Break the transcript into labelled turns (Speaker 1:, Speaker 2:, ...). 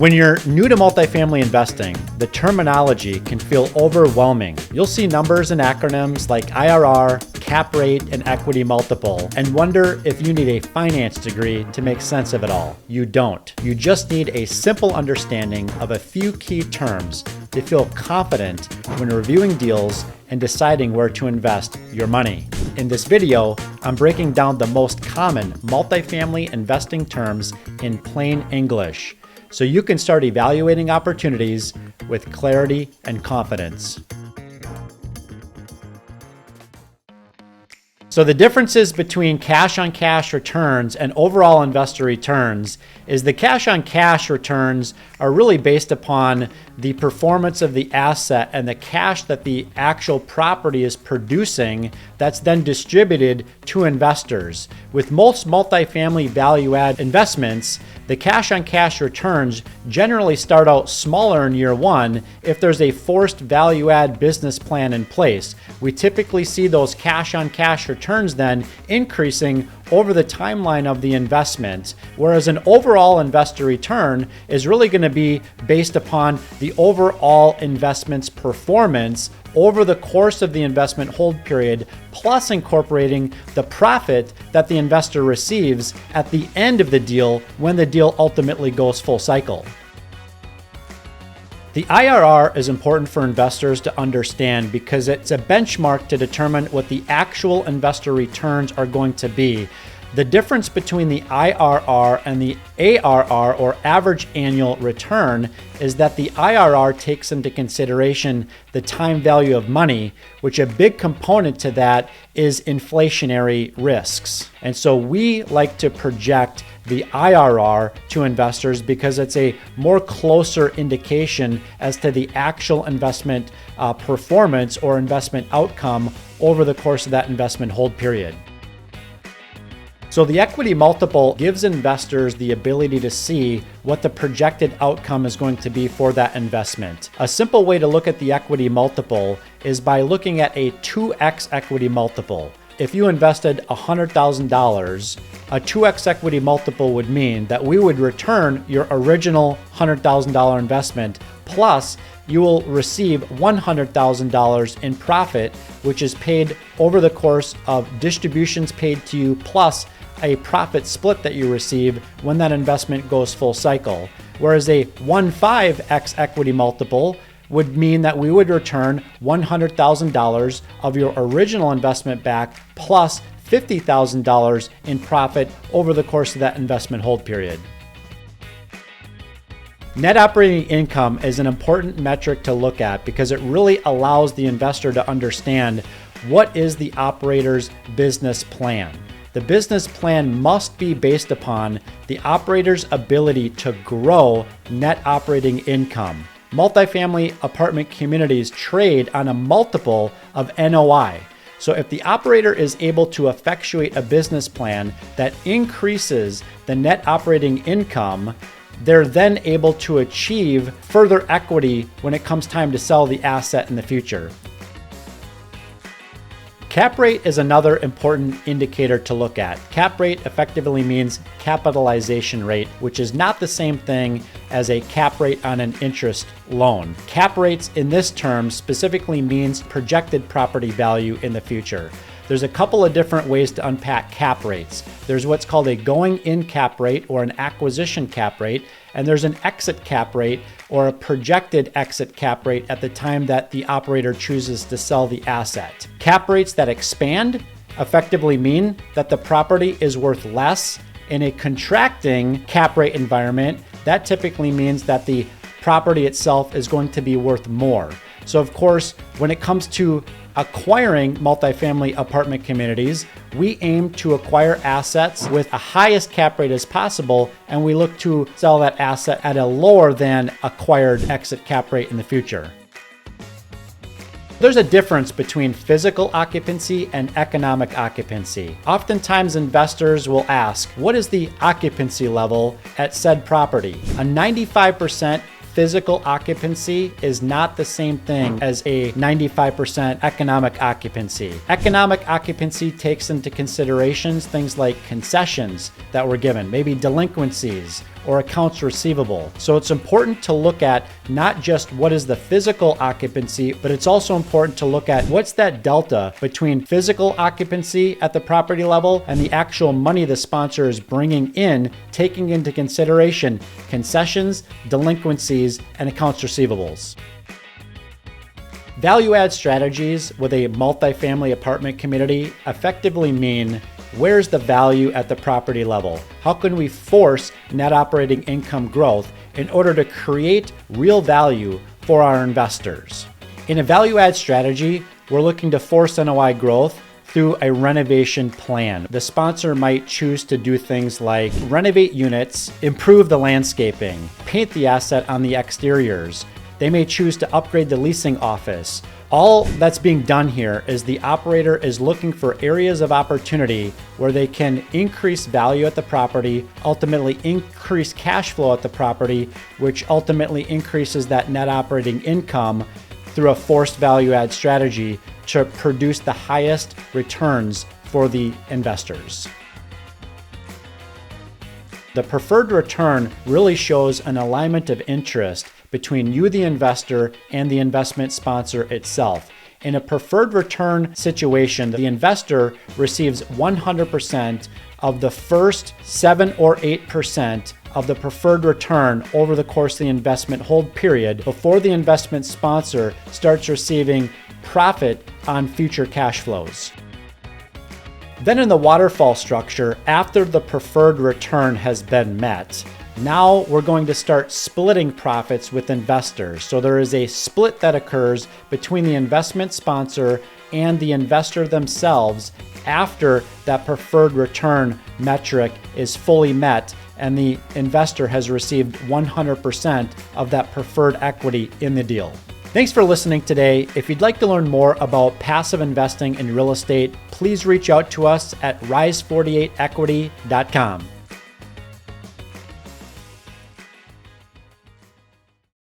Speaker 1: When you're new to multifamily investing, the terminology can feel overwhelming. You'll see numbers and acronyms like IRR, cap rate, and equity multiple, and wonder if you need a finance degree to make sense of it all. You don't. You just need a simple understanding of a few key terms to feel confident when reviewing deals and deciding where to invest your money. In this video, I'm breaking down the most common multifamily investing terms in plain English, so you can start evaluating opportunities with clarity and confidence. So the differences between cash-on-cash returns and overall investor returns is the cash-on-cash returns are really based upon the performance of the asset and the cash that the actual property is producing that's then distributed to investors. With most multifamily value-add investments, the cash-on-cash returns generally start out smaller in year one if there's a forced value-add business plan in place. We typically see those cash-on-cash returns then increasing over the timeline of the investment, whereas an overall investor return is really going to be based upon the overall investment's performance over the course of the investment hold period, plus incorporating the profit that the investor receives at the end of the deal when the deal ultimately goes full cycle. The IRR is important for investors to understand because it's a benchmark to determine what the actual investor returns are going to be. The difference between the IRR and the ARR, or average annual return, is that the IRR takes into consideration the time value of money, which a big component to that is inflationary risks. And so we like to project the IRR to investors because it's a more closer indication as to the actual investment performance or investment outcome over the course of that investment hold period. So the equity multiple gives investors the ability to see what the projected outcome is going to be for that investment. A simple way to look at the equity multiple is by looking at a 2x equity multiple. If you invested $100,000, a 2x equity multiple would mean that we would return your original $100,000 investment, plus you will receive $100,000 in profit, which is paid over the course of distributions paid to you, plus a profit split that you receive when that investment goes full cycle. Whereas a 1.5x equity multiple would mean that we would return $100,000 of your original investment back, plus $50,000 in profit over the course of that investment hold period. Net operating income is an important metric to look at because it really allows the investor to understand what is the operator's business plan. The business plan must be based upon the operator's ability to grow net operating income. Multifamily apartment communities trade on a multiple of NOI. So if the operator is able to effectuate a business plan that increases the net operating income, they're then able to achieve further equity when it comes time to sell the asset in the future. Cap rate is another important indicator to look at. Cap rate effectively means capitalization rate, which is not the same thing as a cap rate on an interest loan. Cap rates in this term specifically means projected property value in the future. There's a couple of different ways to unpack cap rates. There's what's called a going-in cap rate or an acquisition cap rate, and there's an exit cap rate or a projected exit cap rate at the time that the operator chooses to sell the asset. Cap rates that expand effectively mean that the property is worth less. In a contracting cap rate environment, that typically means that the property itself is going to be worth more. So of course, when it comes to acquiring multifamily apartment communities, we aim to acquire assets with the highest cap rate as possible, and we look to sell that asset at a lower than acquired exit cap rate in the future. There's a difference between physical occupancy and economic occupancy. Oftentimes investors will ask, what is the occupancy level at said property? A 95% physical occupancy is not the same thing as a 95% economic occupancy. Economic occupancy takes into considerations things like concessions that were given, maybe delinquencies or accounts receivable. So it's important to look at not just what is the physical occupancy, but it's also important to look at what's that delta between physical occupancy at the property level and the actual money the sponsor is bringing in, taking into consideration concessions, delinquencies, and accounts receivables. Value add strategies with a multifamily apartment community effectively mean, where's the value at the property level? How can we force net operating income growth in order to create real value for our investors? In a value add strategy, we're looking to force NOI growth through a renovation plan. The sponsor might choose to do things like renovate units, improve the landscaping, paint the asset on the exteriors. They may choose to upgrade the leasing office. All that's being done here is the operator is looking for areas of opportunity where they can increase value at the property, ultimately increase cash flow at the property, which ultimately increases that net operating income through a forced value add strategy to produce the highest returns for the investors. The preferred return really shows an alignment of interest between you, the investor, and the investment sponsor itself. In a preferred return situation, the investor receives 100% of the first 7 or 8% of the preferred return over the course of the investment hold period before the investment sponsor starts receiving profit on future cash flows. Then in the waterfall structure, after the preferred return has been met, now we're going to start splitting profits with investors. So there is a split that occurs between the investment sponsor and the investor themselves after that preferred return metric is fully met and the investor has received 100% of that preferred equity in the deal. Thanks for listening today. If you'd like to learn more about passive investing in real estate, please reach out to us at Rise48Equity.com.